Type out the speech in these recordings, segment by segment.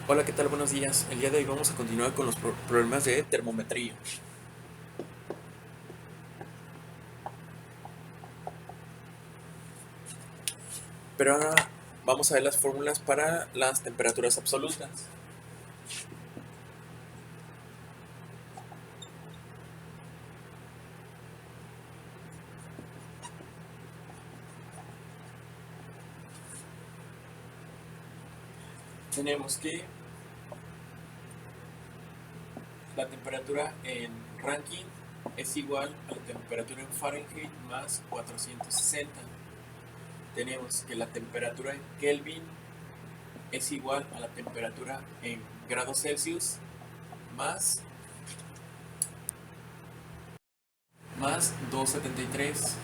Hola, ¿qué tal? Buenos días. El día de hoy vamos a continuar con los problemas de termometría. Pero ahora vamos a ver las fórmulas para las temperaturas absolutas. Tenemos que la temperatura en Rankine es igual a la temperatura en Fahrenheit más 460. Tenemos que la temperatura en Kelvin es igual a la temperatura en grados Celsius más, más 273.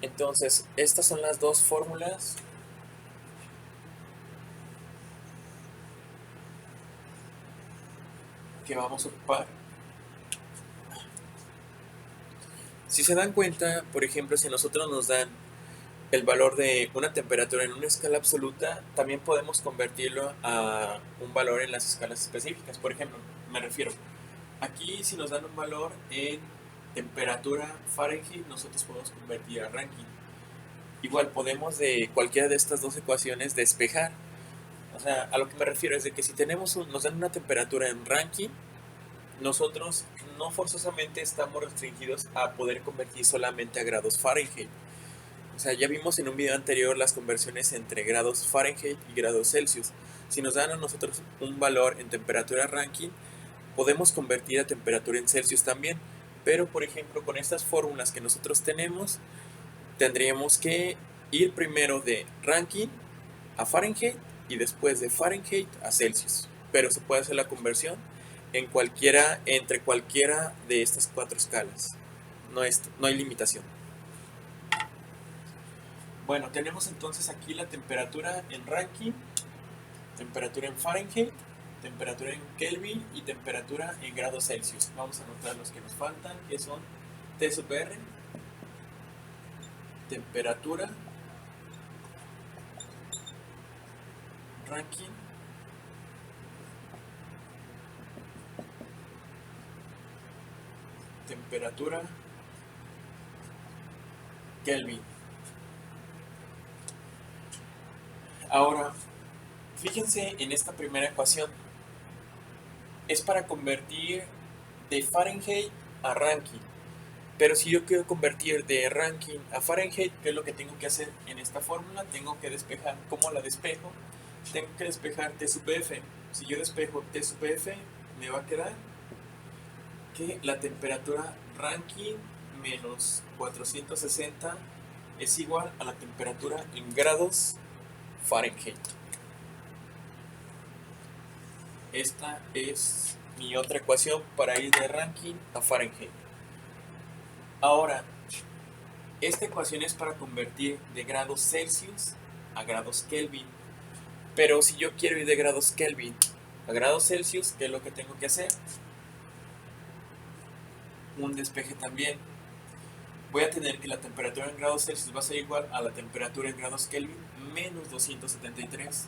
Entonces, estas son las dos fórmulas que vamos a ocupar. Si se dan cuenta, por ejemplo, si a nosotros nos dan el valor de una temperatura en una escala absoluta, también podemos convertirlo a un valor en las escalas específicas. Por ejemplo, me refiero, aquí si nos dan un valor en temperatura Fahrenheit, nosotros podemos convertir a Rankine. Igual podemos de cualquiera de estas dos ecuaciones despejar. O sea, a lo que me refiero es de que si nos dan una temperatura en Rankine, nosotros no forzosamente estamos restringidos a poder convertir solamente a grados Fahrenheit. O sea, ya vimos en un video anterior las conversiones entre grados Fahrenheit y grados Celsius. Si nos dan a nosotros un valor en temperatura Rankine, podemos convertir a temperatura en Celsius también. Pero, por ejemplo, con estas fórmulas que nosotros tenemos, tendríamos que ir primero de Rankine a Fahrenheit y después de Fahrenheit a Celsius. Pero se puede hacer la conversión entre cualquiera de estas cuatro escalas. No hay limitación. Bueno, tenemos entonces aquí la temperatura en Rankine, temperatura en Fahrenheit, temperatura en Kelvin y temperatura en grados Celsius. Vamos a anotar los que nos faltan, que son T sub R, temperatura, Rankine, temperatura, Kelvin. Ahora, fíjense en esta primera ecuación. Es para convertir de Fahrenheit a Rankine. Pero si yo quiero convertir de Rankine a Fahrenheit, ¿qué es lo que tengo que hacer en esta fórmula? Tengo que despejar. ¿Cómo la despejo? Tengo que despejar T sub F. Si yo despejo T sub F, me va a quedar que la temperatura Rankine menos 460 es igual a la temperatura en grados Fahrenheit. Esta es mi otra ecuación para ir de Rankine a Fahrenheit. Ahora, esta ecuación es para convertir de grados Celsius a grados Kelvin. Pero si yo quiero ir de grados Kelvin a grados Celsius, ¿qué es lo que tengo que hacer? Un despeje también. Voy a tener que la temperatura en grados Celsius va a ser igual a la temperatura en grados Kelvin menos 273.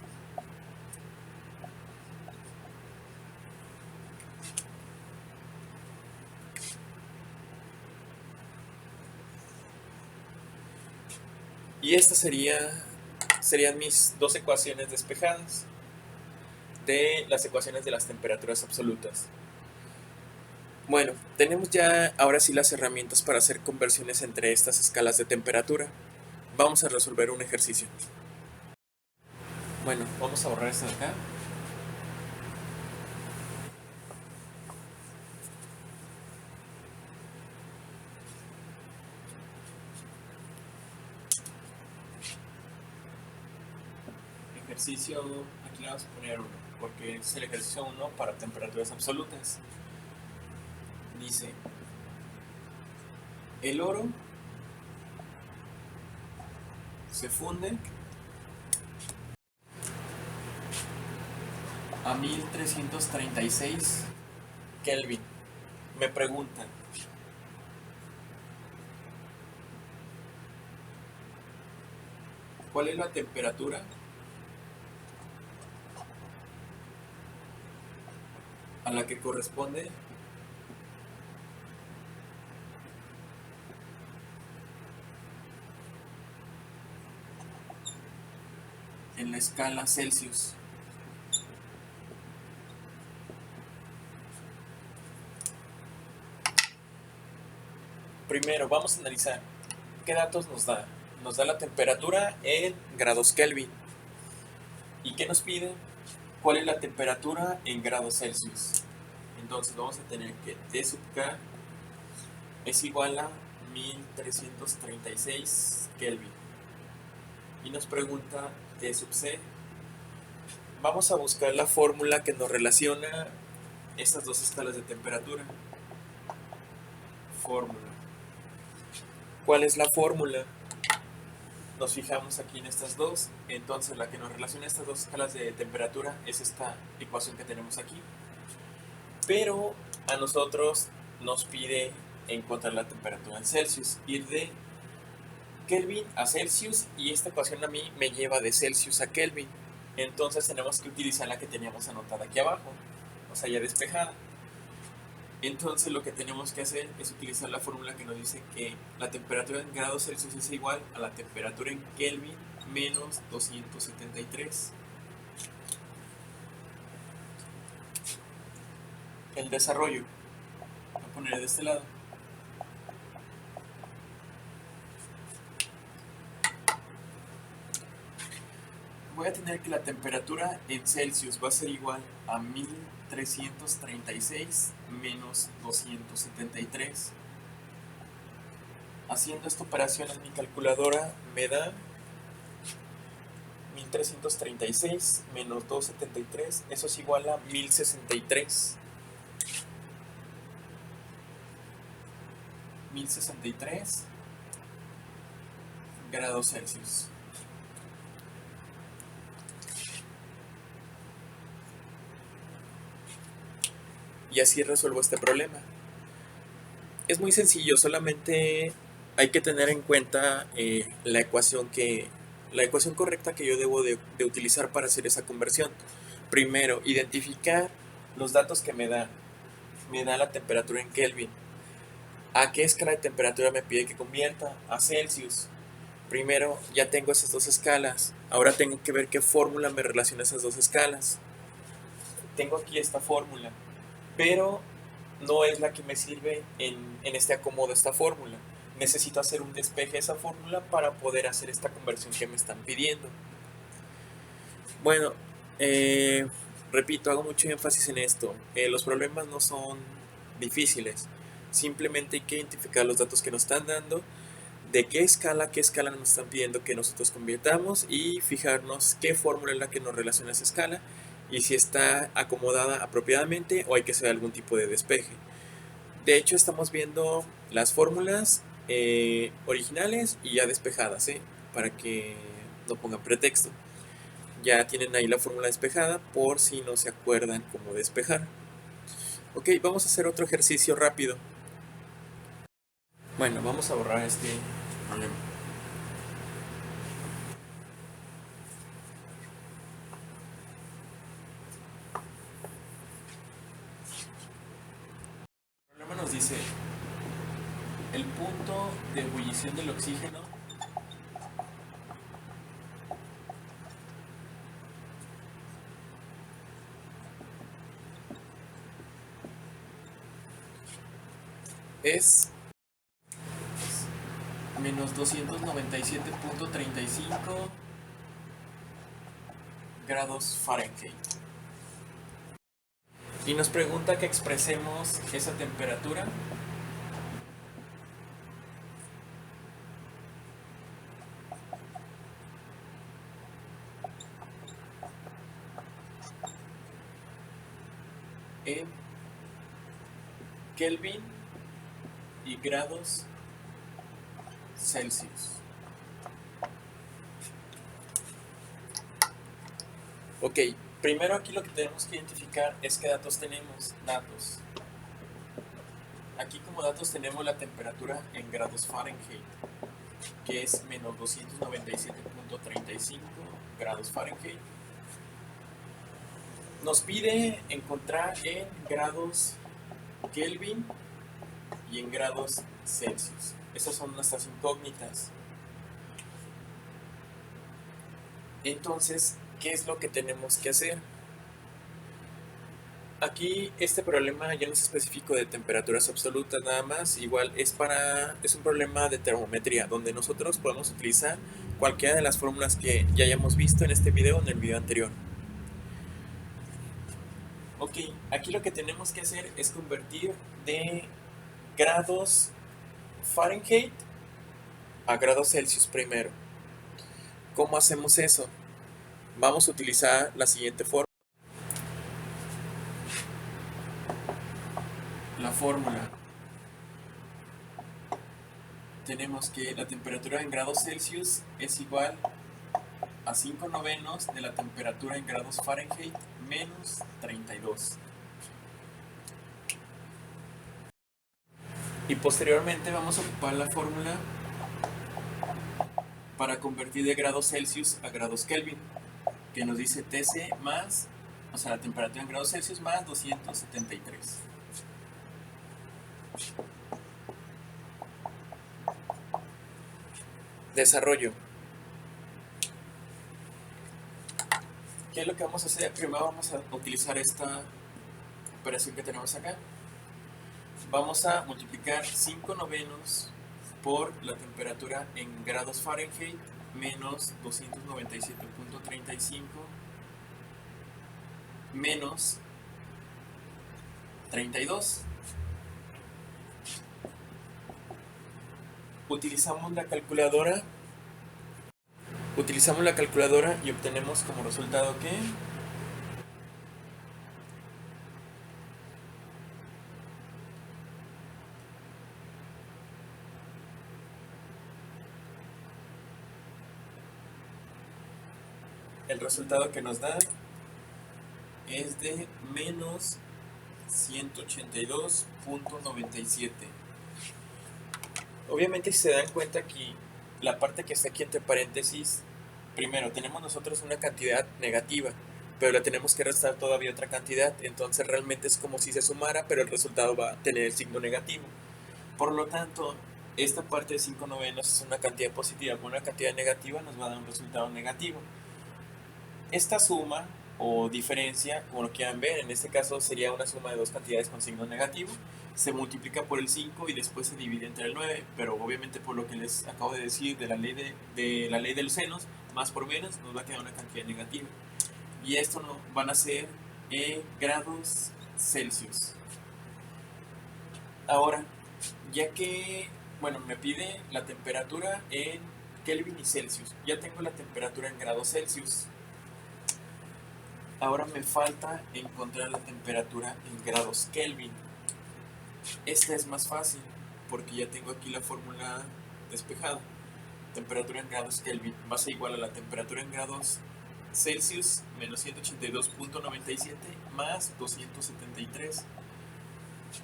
Y estas serían mis dos ecuaciones despejadas de las ecuaciones de las temperaturas absolutas. Bueno, tenemos ya ahora sí las herramientas para hacer conversiones entre estas escalas de temperatura. Vamos a resolver un ejercicio. Bueno, vamos a borrar esto de acá. Ejercicio, aquí le vamos a poner 1, porque es el ejercicio 1 para temperaturas absolutas. Dice, el oro se funde a 1336 Kelvin. Me preguntan, ¿cuál es la temperatura a la que corresponde en la escala Celsius. Primero vamos a analizar qué datos nos da. Nos da la temperatura en grados Kelvin. ¿Y qué nos pide? ¿Cuál es la temperatura en grados Celsius? Entonces vamos a tener que T sub K es igual a 1336 Kelvin. Y nos pregunta T sub C. Vamos a buscar la fórmula que nos relaciona estas dos escalas de temperatura. Fórmula. ¿Cuál es la fórmula? Nos fijamos aquí en estas dos, entonces la que nos relaciona estas dos escalas de temperatura es esta ecuación que tenemos aquí. Pero a nosotros nos pide encontrar la temperatura en Celsius, ir de Kelvin a Celsius, y esta ecuación a mí me lleva de Celsius a Kelvin. Entonces tenemos que utilizar la que teníamos anotada aquí abajo, o sea, ya despejada. Entonces lo que tenemos que hacer es utilizar la fórmula que nos dice que la temperatura en grados Celsius es igual a la temperatura en Kelvin menos 273. El desarrollo, voy a poner de este lado. Voy a tener que la temperatura en Celsius va a ser igual a 1336 menos 273. Haciendo esta operación en mi calculadora me da 1336 menos 273, eso es igual a 1063. 1063 grados Celsius. Y así resuelvo este problema. Es muy sencillo, solamente hay que tener en cuenta la ecuación correcta que yo debo de utilizar para hacer esa conversión. Primero, identificar los datos que me da. Me da la temperatura en Kelvin. ¿A qué escala de temperatura me pide que convierta? A Celsius. Primero, ya tengo esas dos escalas. Ahora tengo que ver qué fórmula me relaciona esas dos escalas. Tengo aquí esta fórmula, pero no es la que me sirve en este acomodo, esta fórmula. Necesito hacer un despeje de esa fórmula para poder hacer esta conversión que me están pidiendo. Bueno, repito, hago mucho énfasis en esto. Los problemas no son difíciles. Simplemente hay que identificar los datos que nos están dando, de qué escala nos están pidiendo que nosotros convirtamos, y fijarnos qué fórmula es la que nos relaciona a esa escala y si está acomodada apropiadamente o hay que hacer algún tipo de despeje. De hecho, estamos viendo las fórmulas originales y ya despejadas, para que no pongan pretexto. Ya tienen ahí la fórmula despejada por si no se acuerdan cómo despejar. Ok, vamos a hacer otro ejercicio rápido. Bueno, vamos a borrar este problema. El problema nos dice el punto de ebullición del oxígeno es menos 297.35 grados Fahrenheit. Y nos pregunta que expresemos esa temperatura en Kelvin y grados Celsius. Ok, primero aquí lo que tenemos que identificar es qué datos tenemos. Datos. Aquí como datos tenemos la temperatura en grados Fahrenheit, que es menos 297.35 grados Fahrenheit. Nos pide encontrar en grados Kelvin y en grados Celsius. Esas son nuestras incógnitas. Entonces, ¿qué es lo que tenemos que hacer? Aquí este problema ya no es específico de temperaturas absolutas nada más, igual es un problema de termometría, donde nosotros podemos utilizar cualquiera de las fórmulas que ya hayamos visto en este video o en el video anterior. Ok, aquí lo que tenemos que hacer es convertir de grados Fahrenheit a grados Celsius primero. ¿Cómo hacemos eso? Vamos a utilizar la siguiente fórmula. La fórmula. Tenemos que la temperatura en grados Celsius es igual a 5 novenos de la temperatura en grados Fahrenheit menos 32. Y posteriormente vamos a ocupar la fórmula para convertir de grados Celsius a grados Kelvin, que nos dice Tc más, o sea, la temperatura en grados Celsius más 273. Desarrollo. ¿Qué es lo que vamos a hacer? Primero vamos a utilizar esta operación que tenemos acá. Vamos a multiplicar 5 novenos por la temperatura en grados Fahrenheit menos 297.35 menos 32. Utilizamos la calculadora y obtenemos como resultado que el resultado que nos da es de menos 182.97. Obviamente, si se dan cuenta aquí, la parte que está aquí entre paréntesis, primero tenemos nosotros una cantidad negativa, pero le tenemos que restar todavía otra cantidad, entonces realmente es como si se sumara, pero el resultado va a tener el signo negativo. Por lo tanto, esta parte de 5 novenos es una cantidad positiva, con una cantidad negativa nos va a dar un resultado negativo. Esta suma o diferencia, como lo quieran ver, en este caso sería una suma de dos cantidades con signo negativo, se multiplica por el 5 y después se divide entre el 9, pero obviamente por lo que les acabo de decir de la ley de los senos, más por menos nos va a quedar una cantidad negativa. Y esto no, van a ser grados Celsius. Ahora, ya que, bueno, me pide la temperatura en Kelvin y Celsius, ya tengo la temperatura en grados Celsius. Ahora me falta encontrar la temperatura en grados Kelvin. Esta es más fácil porque ya tengo aquí la fórmula despejada. Temperatura en grados Kelvin va a ser igual a la temperatura en grados Celsius menos 182.97 más 273.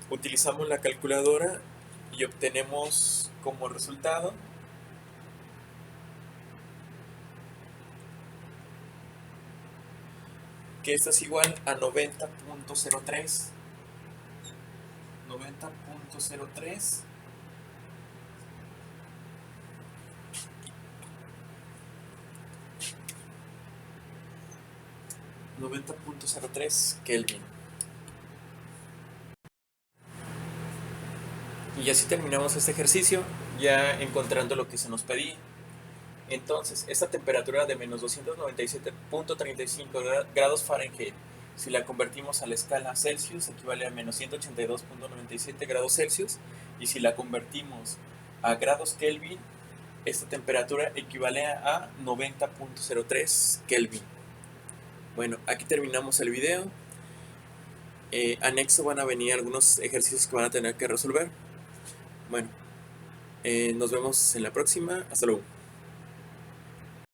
Utilizamos la calculadora y obtenemos como resultado que esto es igual a 90.03. 90.03 90.03 Kelvin. Y así terminamos este ejercicio, ya encontrando lo que se nos pedía. Entonces, esta temperatura de menos 297.35 grados Fahrenheit, si la convertimos a la escala Celsius, equivale a menos 182.97 grados Celsius. Y si la convertimos a grados Kelvin, esta temperatura equivale a 90.03 Kelvin. Bueno, aquí terminamos el video. Anexo van a venir algunos ejercicios que van a tener que resolver. Bueno, nos vemos en la próxima. Hasta luego.